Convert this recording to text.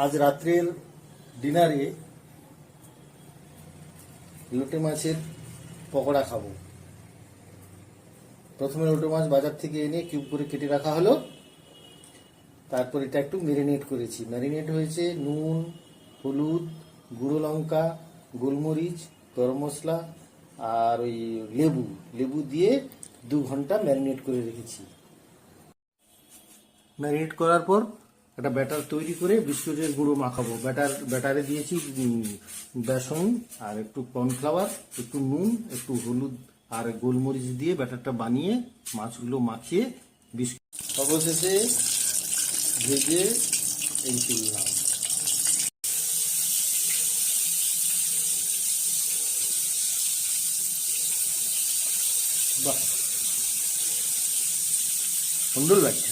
আজ রাত্রের ডিনারে লোটে মাছের পকোড়া খাবো। প্রথমে লোটে মাছ বাজার থেকে এনে কিউব করে কেটে রাখা হলো। তারপর এটা একটু ম্যারিনেট করেছি। ম্যারিনেট হয়েছে নুন, হলুদ, গুঁড়ো লঙ্কা, গোলমরিচ, গরম মশলা আর ওই লেবু লেবু দিয়ে 2 ঘন্টা ম্যারিনেট করে রেখেছি। ম্যারিনেট করার পর একটা ব্যাটার তৈরি করে বিস্কুটের গুঁড়ো মাখাবো। ব্যাটারে দিয়েছি বেসন আর একটু কর্নফ্লাওয়ার, একটু নুন, একটু হলুদ আর গোলমরিচ দিয়ে ব্যাটারটা বানিয়ে মাছগুলো মাখিয়ে বিস্কুট অবশেষে ভেজে এই তুললাম। বাহ, সুন্দর লাগছে।